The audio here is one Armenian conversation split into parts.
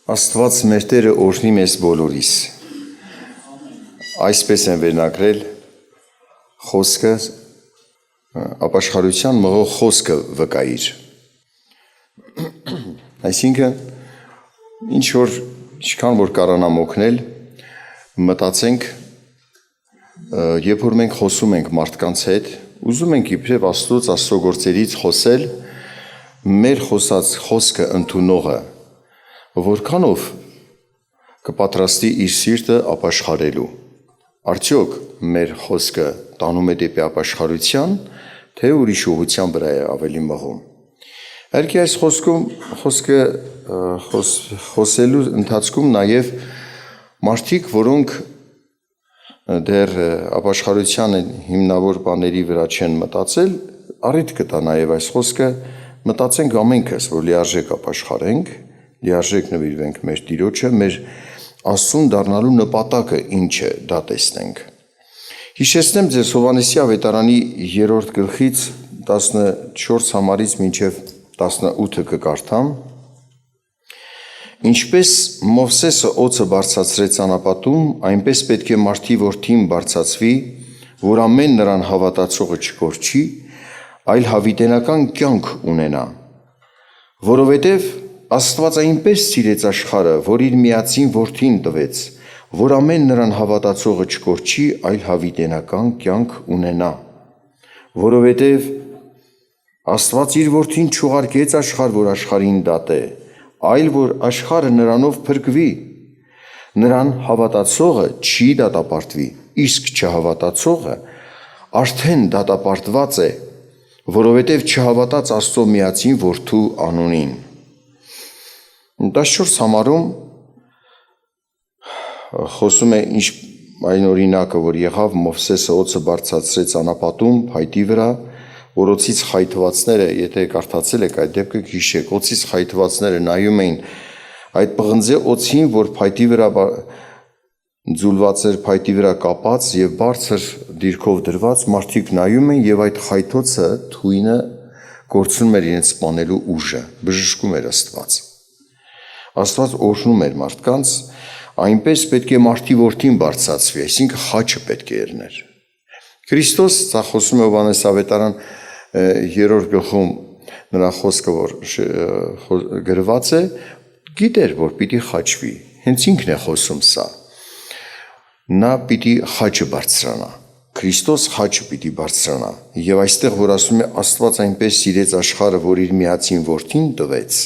Աստված մեր Տերը օրհնի մեզ բոլորիս։ Այսպես են վերնագրել խոսքը, ապաշխարության մղող խոսքը վկայիր։ Այսինքն, ինչքան որ կարանամ օգնել, մտածենք, երբ որ մենք խոսում ենք մարդկանց հետ, ուզում ենք իբրև Աստծո գործերից խոսել, մեր խոսած խոսքը ընդունողը որքանով կպատրաստի իր սիրտը ապաշխարելու։ Արդյոք մեր խոսքը տանում է դեպի ապաշխարության, թե ուրիշ ուղղության վրա է ավելի մղում։ Իհարկե այս խոսքը խոսելու ընթացքում նաև մարդիկ, որոնք դեռ ապաշխարության հիմնավոր բաների վրա չեն մտածել, առիթ կտա նաև այս խոսքը մտածենք ամենքս, որ լիարժեք ապաշխարենք, լիարժեք նվիրվենք մեր Տիրոջը, մեր Աստծուն դառնալու նպատակը ինչ է, դա տեսնենք։ Հիշեցնեմ ձեզ Հովհաննեսի ավետարանի 3-րդ գլխից 14 համարից մինչև 18 կկարդամ։ Ինչպես Մովսեսը օձը բարձրացրեց անապատում, այնպես պետք է մարդի որդին բարձրացվի, որ ամեն նրան հավատացողը չկորչի, այլ հավիտենական կյանք ունենա, որովհետև Աստված այնպես սիրեց աշխարհը, որ իր միածին որդին տվեց, որ ամեն նրան հավատացողը չկորչի, այլ հավիտենական կյանք ունենա, որովհետև Աստված իր որդին չուղարկեց աշխարհ, որ աշխարհին դատե, այլ որ աշխարհը նրանով փրկվի, նրան հավատացողը չի դատապարտվի, իսկ չհավատացողը արդեն դատապարտված է, որովհետև չհավատաց Աստծո միածին որդու անունին։ 14 համարում խոսում է այն օրինակը, որ եղավ Մովսեսը օձը բարձրացրեց անապատում փայտի վրա, որ օձից խայթվածները, եթե կարդացել եք այդ դեպքը հիշեք, օձից խայթվածները նայում էին այդ պղնձե օձին, որ փայտի վրա ձուլված էր, փայտի վրա կապած եւ բարձր դիրքով դրված, մարդիկ նայում են եւ այդ խայթոցը թույնը կորցնում էր իրենց սպանելու ուժը, բժշկում էր Աստված։ Աստված օրհնում էր մարդկանց, այնպես պետք է մարդի որդին բարձրացվի, այսինքն խաչը պետք է ելներ։ Քրիստոս, սա խոսում է Հովհաննես ավետարան 3-րդ գլխում նրա խոսքը, որ գրված է, գիտեր, որ պիտի խաչվի, հենց ինքն է խոսում սա։ Նա պիտի խաչը բարձրանա, Քրիստոս խաչը պիտի բարձրանա, եւ այստեղ, որ ասում է Աստված այնպես սիրեց աշխարհը, որ իր միածին որդին տվեց,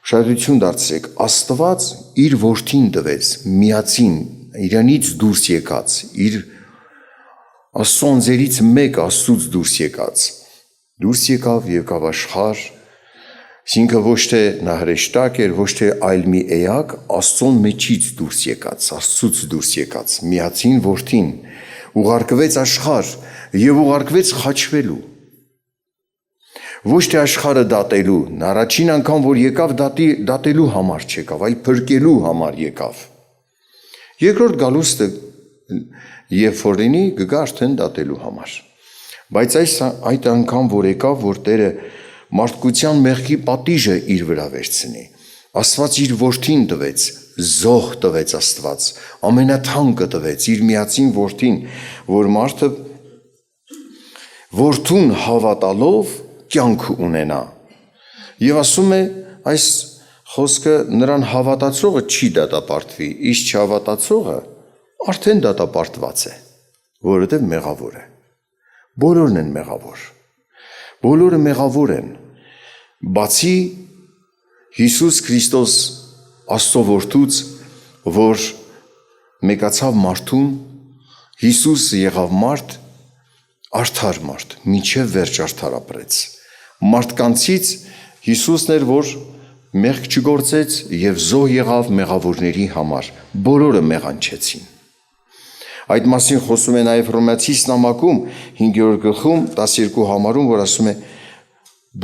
ուշադրություն դարձրեք, Աստված իր որդին տվեց, միածին, իրանից դուրս եկած, իր Աստծո անձերից մեկ Աստծուց դուրս եկավ աշխարհ, այսինքն ոչ թե նա հրեշտակ էր, ոչ թե այլ մի էակ, Աստծոն մեջից դուրս եկած, Աստծուց դուրս եկած, միածին որդին, ուղարկվեց աշխարհ եւ ուղարկվեց խաչվելու։ Ոչ թե աշխարհը դատելու, նա առաջին անգամ որ եկավ դատելու համար չեկավ, այլ փրկելու համար եկավ։ Երկրորդ գալուստը երբ որ լինի, կգա արդեն դատելու համար։ Բայց այդ անգամ որ եկավ, որ Տերը մարդկության մեղքի պատիժը իր վրա վերցնի, Աստված իր որդին տվեց, զոհ տվեց Աստված, ամենաթանկը տվեց իր միածին որդին, որ մարդը որդուն հավատալով կյանք ունենա։ Եվ ասում է այս խոսքը նրան հավատացողը չի դատապարտվի, իսկ չհավատացողը արդեն դատապարտված է, որովհետև մեղավոր է։ Բոլորն են մեղավոր։ Բոլորը մեղավոր են, բացի Հիսուս Քրիստոս Աստծո որդուց, որ մեկացավ մարդուն, Հիսուս եղավ մարդ, արդար մարդ, մինչև վերջ արդար ապրեց։ Մարդկանցից Հիսուսն էր, որ մեղք չգործեց եւ զոհ եղավ մեղավորների համար, բոլորը մեղանչեցին։ Այդ մասին խոսում է նաեւ Հռոմեացիս նամակում 5-րդ գլխում 12 համարում, որ ասում է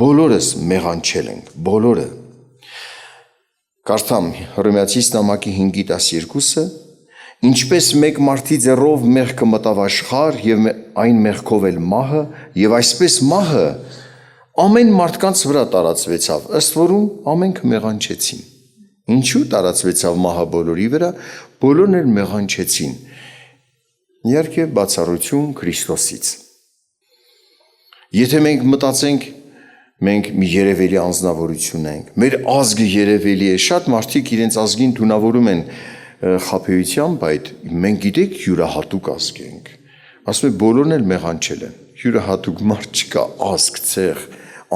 բոլորս մեղանչել ենք, բոլորը։ Կարդամ Հռոմեացիս նամակի 5:12-ը, ինչպես մեկ մարդի ձեռով մեղքը մտավ աշխարհ եւ այն մեղքով էլ մահը, եւ այսպես մահը ամեն մարդկանց վրա տարածվեցավ, ըստ որում ամենքը մեղանչեցին։ Ինչու տարածվեցավ մահը բոլորի վրա, բոլորն էլ մեղանչեցին։ Իհարկե բացառություն Քրիստոսից։ Եթե մենք մտածենք, մենք մի երևելի անձնավորություն ենք, մեր ազգը երևելի է, շատ մարդիկ իրենց ազգին թունավորում են խաբեությամբ, այդ մենք գիտեք յուրահատուկ ազգ ենք։ Ասում են բոլորն էլ մեղանչել են, յուրահատուկ մարդ չկա, ազգ, ցեղ,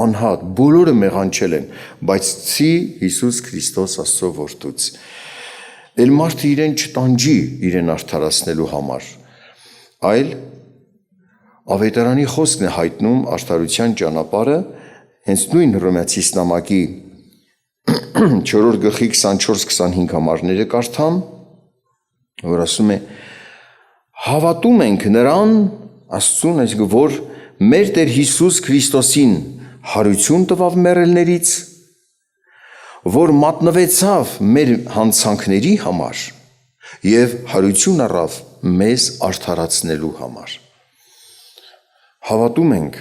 անհատ, բոլորը մեղանչել են, բայց ցի Հիսուս Քրիստոս Աստծո որդուց։ Էլ մարդը իրեն չտանջի իրեն արդարացնելու համար, այլ Ավետարանի խոսքն է հայտնում արդարության ճանապարհը, հենց նույն Հռոմեացիս նամակի 4-րդ գլխի 24-25 համարները կարդամ, որ ասում է. հավատում ենք նրան, Աստծուն, այսինքն որ մեր Տեր Հիսուս Քրիստոսին հարություն տվավ մեռելներից, որ մատնվեցավ մեր հանցանքների համար եւ հարություն առավ մեզ արդարացնելու համար։ Հավատում ենք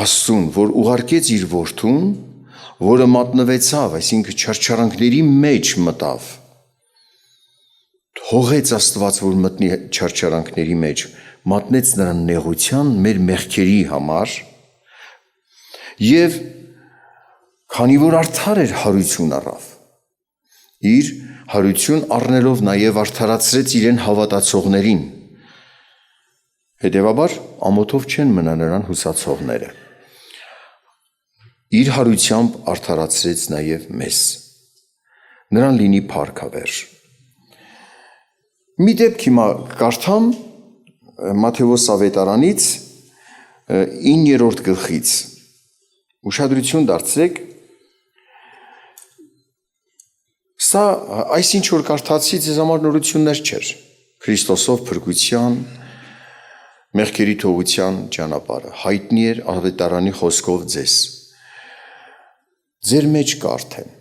Աստծուն, որ ուղարկեց իր որդուն, որը մատնվեցավ, այսինքն չարչարանքների մեջ մտավ, թողեց Աստված, որ մտնի չարչարանքների մեջ, մատնեց նրան նեղության մեր մեղքերի համար եւ քանի որ արդար էր հարություն առավ, իր հարություն առնելով նաև արդարացրեց իրեն հավատացողներին, հետևաբար ամոթով չեն մնա նրան հուսացողները, իր հարությամբ արդարացրեց նաև մեզ, նրան լինի փառքավերժ։ Մի դեպք հիմա կարդամ Մատթեոս ավետարանից 9-րդ գլխից, ուշադրություն դարձրեք, սա այս ինչ որ կարդացի ձեզ համար նորություններ չէր, Քրիստոսով փրկության, մեղքերի թողության ճանապարհը, հայտնի էր ավետարանի խոսքով ձեզ, ձեր մեջ կա արդեն,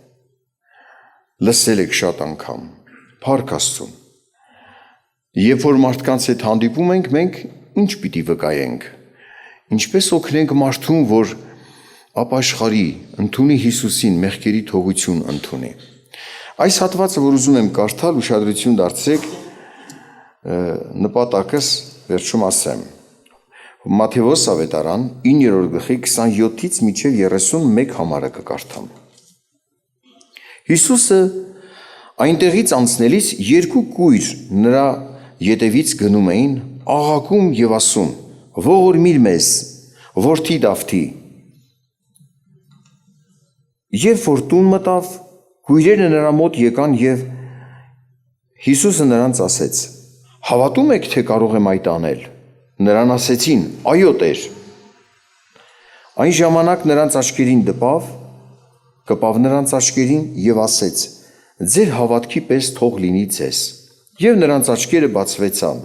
լսել եք շատ անգամ, փառք Աստծուն, երբ որ մարդկանց հետ հանդիպում ենք, մենք ինչ պիտի վկայենք, ինչպես օգնենք մարդուն, որ ապաշխարի, ընդունի Հիսուսին, մեղքերի թողություն ընդունի։ Այս հատվածը, որ ուզում եմ կարդալ, ուշադրություն դարձրեք, նպատակս վերջում ասեմ։ Մատթեոս ավետարան 9-րդ գլխի 27-ից մինչև 31 համարը կկարդամ։ Հիսուսը այնտեղից անցնելիս երկու կույր նրա ետևից գնում էին, աղաղակում եւ ասում. ողորմիր մեզ, որդի Դավթի։ Երբ որ տուն մտավ, կույրերը նրա մոտ եկան եւ Հիսուսը նրանց ասեց. հավատում եք, թե կարող եմ այդ անել։ Նրան ասեցին. այո, Տեր։ Այն ժամանակ նրանց աչքերին կպավ նրանց աչքերին եւ ասեց. ձեր հավատքի պես թող լինի ձեզ։ Եվ նրանց աչքերը բացվեցան։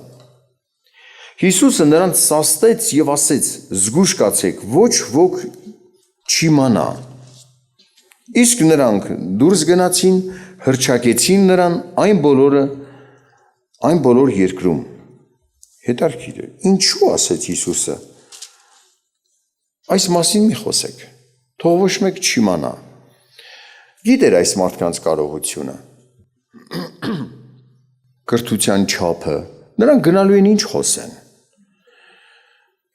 Հիսուսը նրանց սաստեց եւ ասեց. զգուշ կացեք, ոչ ոք չիմանա։ Իսկ նրանք դուրս գնացին, հռչակեցին նրան այն բոլոր երկրում։ Հետարքիր է, ինչու ասեց Հիսուսը։ Այս մասին մի խոսեք, թող ոչ մեկ չիմանա։ Գիտեր այս մարդկանց կարողությունը, կրթության չափը, նրանք գնալու են ինչ խոսեն։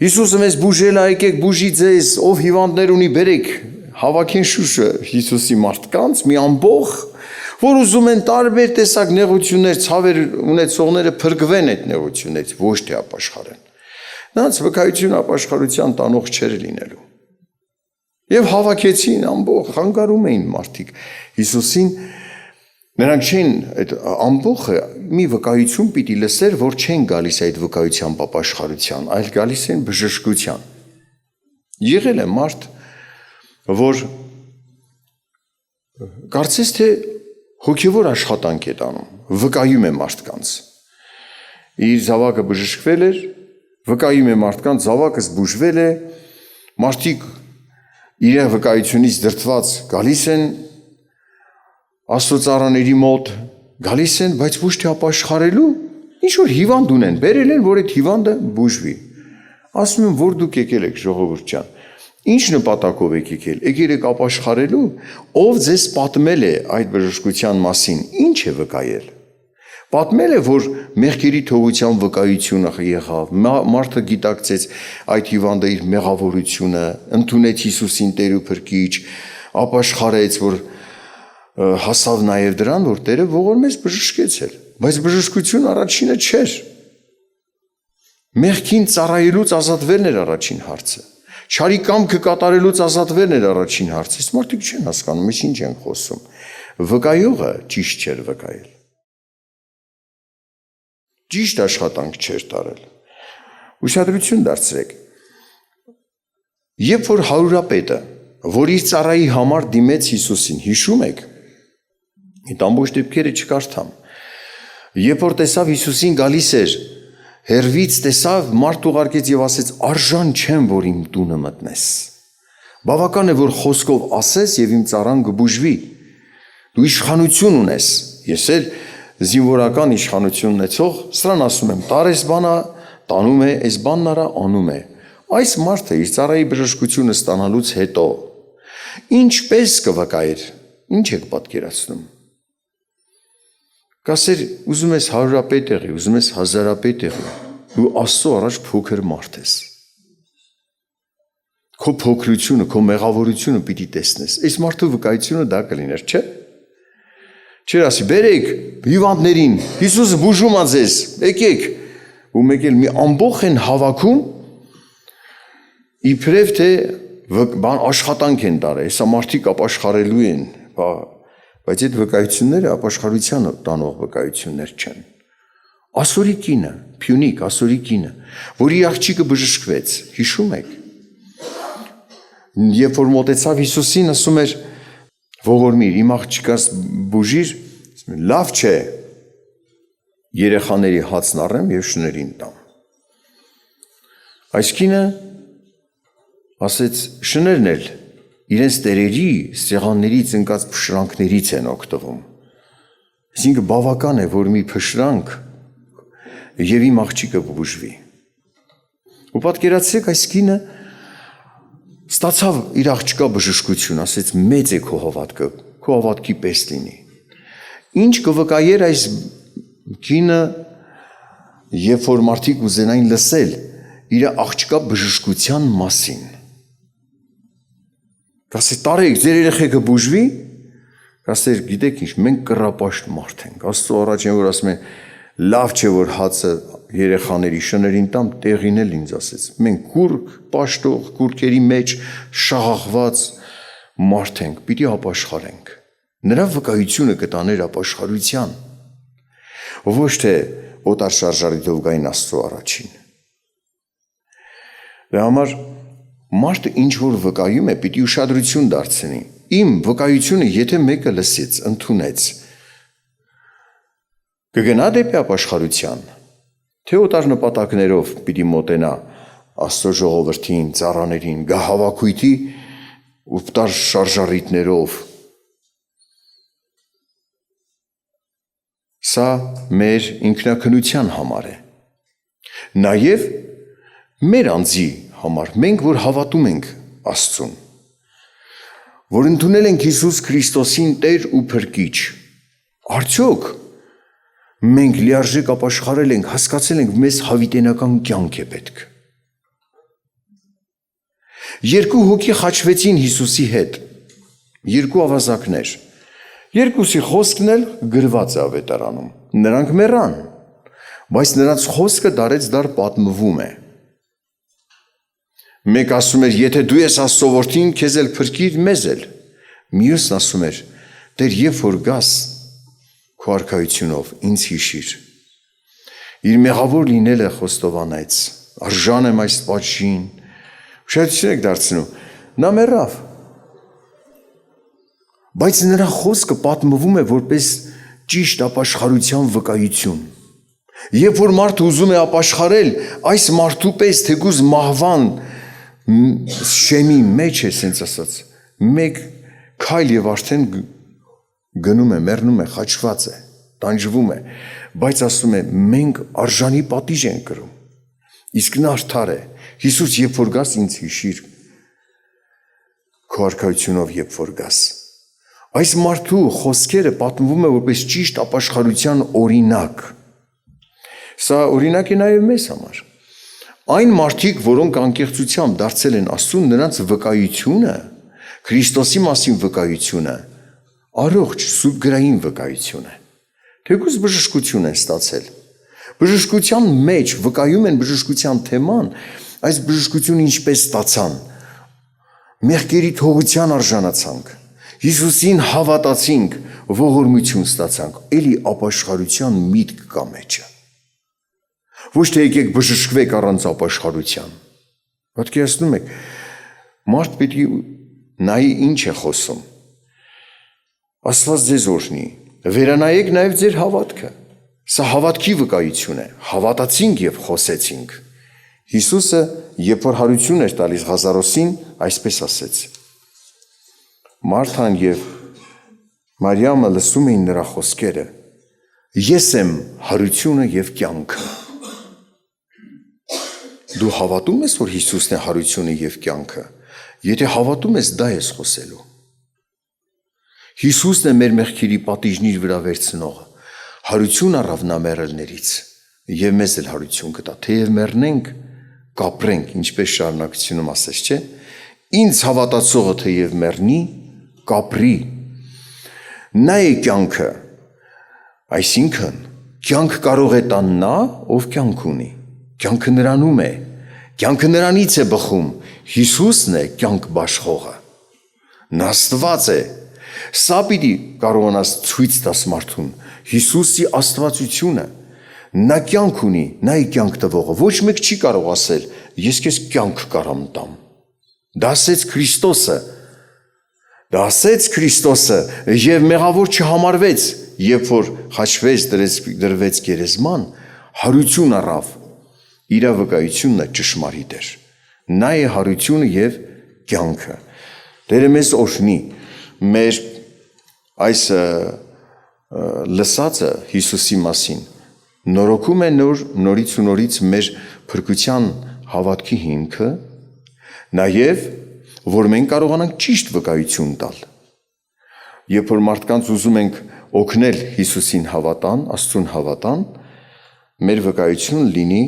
Հիսուսը մեզ բուժել է, եկեք բուժի ձեզ, ով հիվանդներ ունի, բերեք, հավաքեն Շուշը Հիսուսի մարդկանց, մի ամբող, որ ուզում են տարբեր տեսակ նեղություններ, ցավեր ունեցողները փրկվեն այդ նեղություններից, ոչ թե ապաշխարեն։ Նրանց վկայությունը ապաշխարության տանող չէր լինելու։ Եվ հավաքեցին ամբող, խանգարում էին մարդիկ Հիսուսին, նրանք չեն այդ ամբողը մի վկայություն պիտի լսեր, որ չեն գալիս այդ վկայությամբ ապաշխարության, այլ գալիս են բժշկության։ Եղել է մարդ, որ կարծես թե հոգևոր աշխատանք է տանում, վկայում է մարդկանց։ Իր զավակը բժշկվել էր, վկայում է մարդկանց, զավակս բուժվել է, մարդիկ իրեն վկայությունից դրդված գալիս են աստծոծառաների մոտ, գալիս են, բայց ոչ թե ապաշխարելու, ինչ որ հիվանդ ունեն, բերել են, որ այդ հիվանդը բուժվի։ Ասում եմ, որ դուք եկել եք ժողովուրդ ջան, Ինչ նպատակով եք եկել։ Եկեք ապաշխարելու, ով ձեզ պատմել է այդ բժշկության մասին, ինչ է վկայել։ Պատմել է, որ մեղքերի թողության վկայությունը եղավ, մարդը գիտակցեց այդ հիվանդը իր մեղավորությունը, ընդունեց Հիսուսին Տեր ու Փրկիչ, ապաշխարեց, որ հասավ նաև դրան, որ Տերը ողորմեց բժշկեց էլ, բայց բժշկություն առաջինը չէր։ Մեղքին ծառայելուց ազատվելն էր առաջին հարցը։ Չարի կամքը կատարելուց ազատվելն էր առաջին հարցը։ Այս մարդիկ չեն հասկանում, ես ինչ են խոսում։ Վկայողը ճիշտ չէր վկայել։ Ճիշտ աշխատանք չէր տարել։ Ուշադրություն դարձրեք։ Երբ որ հարուրապետը, որ իր ծառայի համար դիմեց Հիսուսին, հիշում եք, այդ ամբողջ դեպքերը չկարդամ, երբ որ տեսավ Հիսուսին գալիս էր, հեռվից տեսավ, մարդ ուղարկեց եւ ասեց, արժան չեմ, որ իմ տունը մտնես։ Բավական է, որ խոսքով ասես եւ իմ ծառան կբուժվի։ Դու իշխանություն ունես։ Ես էլ զինվորական իշխանություն ունեցող, սրան ասում եմ, տարես բանա տանում է, այս բանն արա անում է։ Այս մարդը իր ծառայի բժշկությունը ստանալուց հետո ինչպես կվկայեր, ինչ եք պատկերացնում։ Կասեր, ուզում ես 100-ապետ եղի, ուզում ես 1000-ապետ եղի, դու Աստծո առաջ փոքր մարդ ես։ Քո փոքրությունը, քո մեղավորությունը պիտի տեսնես։ Այս մարդու վկայությունը դա կլիներ, չէ՞։ Չէր ասի, բերեք հիվանդներին, Հիսուսը բուժում ա ձեզ, եկեք, ու մեկ էլ մի ամբողջ են հավաքում, իբրև թե աշխատանք են տարել, հեսա մարդիկ ապաշխարելու են, բայց այդ վկայությունները ապաշխարության տանող վկայություններ չեն։ Ասորի կինը, Փյունիկ, Ասորի կինը, որի աղջիկը բժշկվեց, հիշում եք։ Երբ որ մոտեցավ Հիսուսին, ասում էր, ողորմիր, իմ աղջիկաս բուժիր, լավ չէ, երեխաների հացն առեմ եւ շներին տամ։ Այս կինը ասեց, շներն էլ իրենց տերերի սեղաններից ընկած փշրանքներից են օգտվում։ Այսինքն բավական է, որ մի փշրանք եւ իմ աղջիկը բուժվի։ Ու պատկերացրեք, այս կինը ստացավ իր աղջկա բժշկություն, ասեց մեծ է քո հավատքը, քո հավատքի պես լինի։ Ինչ կվկայեր այս կինը, երբ որ մարդիկ ուզենային լսել իր աղջկա բժշկության մասին։ Կասեր, տարեք, ձեր երեխեքը բուժվի, կասեր, գիտեք ինչ, մենք կռապաշտ մարդ ենք, Աստծո առաջ են, որ ասում են, լավ չէ, որ հացը երեխաների շներին տամ, տեղին էլ ինձ ասեց, մենք կուրկ, պաշտող, կուրկերի մեջ շաղաղված մարդ ենք, պիտի ապաշխարենք։ Նրա վկայությունը կտաներ ապաշխարության, ոչ թե օտար շարժարիթով գային Աստծո առաջին։ Դրա համար մարդը ինչ որ վկայում է, պիտի ուշադրություն դարձնի։ Իմ վկայությունը, եթե մեկը լսեց, ընդունեց, կգնա դեպի ապաշխարության, թե օտար նպատակներով պիտի մոտենա Աստծո ժողովրդին, ծառաներին, գա հավաքույթի օտար շարժառիթներով։ Սա մեր ինքնակնության համար է։ Նաև մեր անձի համար, մենք որ հավատում ենք Աստծուն, որ ընդունել ենք Հիսուս Քրիստոսին Տեր ու Փրկիչ, արդյոք մենք լիարժեք ապաշխարել ենք, հասկացել ենք, մեզ հավիտենական կյանք է պետք։ Երկու հոգի խաչվեցին Հիսուսի հետ, երկու ավազակներ, երկուսի խոսքն էլ գրված է ավետարանում, նրանք մեռան, բայց նրանց խոսքը դարեց դար պատմվում է։ Մեկ ասում էր, եթե դու ես Աստծո որդին, քեզ էլ փրկիր, մեզ էլ։ Մյուսն ասում էր, Տեր, երբ որ գաս քո արքայությունով ինձ հիշիր։ Իր մեղավոր լինելը խոստովանեց, արժան եմ այս պատժին։ Ուշադրություն եք դարձնում, նա մեռավ։ Բայց նրա խոսքը պատմվում է որպես ճիշտ ապաշխարության վկայություն։ Երբ որ մարդը ուզում է ապաշխարել, այս մարդու պես թեկուզ մահվան շեմի մեջ է, սենց ասած, մեկ քայլ եւ արդեն գնում է, մեռնում է, խաչված է, տանջվում է, բայց ասում է, մենք արժանի պատիժ ենք կրում, իսկ նա արդար է, Հիսուս, երբ որ գաս ինձ հիշիր, քո արքայությունով երբ որ գաս։ Այս մարդու խոսքերը պատմվում է որպես ճիշտ ապաշխարության օրինակ։ Սա օրինակ է նաև մեզ համար։ Այն մարդիկ, որոնք անկեղծությամբ դարձել են Աստծուն, նրանց վկայությունը, Քրիստոսի մասին վկայությունը, առողջ սուրբ գրային վկայություն է։ Թեկուզ բժշկություն են ստացել։ Բժշկության մեջ վկայում են բժշկության թեման, այս բժշկությունը ինչպես ստացան։ Մեղքերի թողության արժանացանք, Հիսուսին հավատացինք, ողորմություն ստացանք, էլի ապաշխարության միտք կա մեջը։ Ոչ թե եկեք բժշկվեք առանց ապաշխարության։ Պատկերացնում եք, մարդ պիտի նայի ինչ է խոսում։ Աստված ձեզ օրհնի, վերանայեք նաև ձեր հավատքը։ Սա հավատքի վկայություն է, հավատացինք և խոսեցինք։ Հիսուսը, երբ որ հարություն էր տալիս Ղազարոսին, այսպես ասեց. Մարթան և Մարիամը լսում էին նրա խոսքերը. Ես եմ հարությունը և կյանքը։ Դու հավատում ես, որ Հիսուսն է հարությունը և կյանքը։ Եթե հավատում ես, դա ես խոսելու։ Հիսուսն է մեր մեղքերի պատիժն իր վրա վերցնողը։ Հարություն առավ նա մեռելներից և մեզ էլ հարություն կտա, թեև մեռնենք, կապրենք, ինչպես շարունակությունում ասես, չէ։ Ինձ հավատացողը թեև մեռնի, կապրի։ Նա է կյանքը, այսինքն կյանք կարող է տան նա, ով կյանք ունի։ Կյանքը նրանում է, կյանքը նրանից է բխում, Հիսուսն է կյանք բաշխողը։ Նա Աստված է։ Սա պիտի կարողանաս ցույց տաս մարդուն, Հիսուսի աստվածությունը։ Նա կյանք ունի, նա է կյանք տվողը։ Ոչ մեկ չի կարող ասել, ես քեզ կյանք կարամ տամ։ Դա ասեց Քրիստոսը։ Դա ասեց Քրիստոսը և մեղավոր չհամարվեց, երբ որ խաչվեց, դրվեց գերեզման, հարություն առավ։ Իր վկայությունը ճշմարիտ էր։ Նա է հարությունը և կյանքը։ Տերը մեզ օրհնի մեր այս լսածը Հիսուսի մասին նորոգում է նորից ու նորից մեր փրկության հավատքի հիմքը, նաև որ մենք կարողանանք ճիշտ վկայություն տալ։ Երբ որ մարդկանց ուզում ենք օգնել Հիսուսին հավատան, Աստծուն հավատան, մեր վկայությունը լինի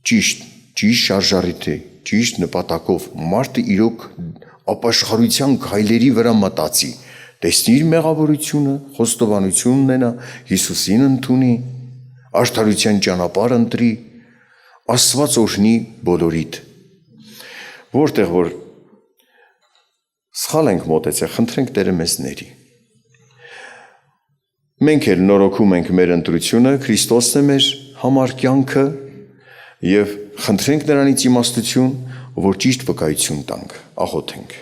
ճիշտ շարժառիթի, ճիշտ նպատակով, մարդը իրոք ապաշխարության քայլերի վրա մտածի, տեսնի իր մեղավորությունը, խոստովանություն ունենա, Հիսուսին ընդունի, արդարության ճանապարհ ընտրի, Աստված օրհնի բոլորիդ։ Որտեղ որ սխալ ենք մոտեցել, խնդրենք Տերը մեզ ների։ Մենք էլ նորոգում ենք մեր ընտրությունը, Քրիստոսն է մեր համար կյանքը և խնդրենք նրանից իմաստություն, որ ճիշտ վկայություն տանք, աղոթենք։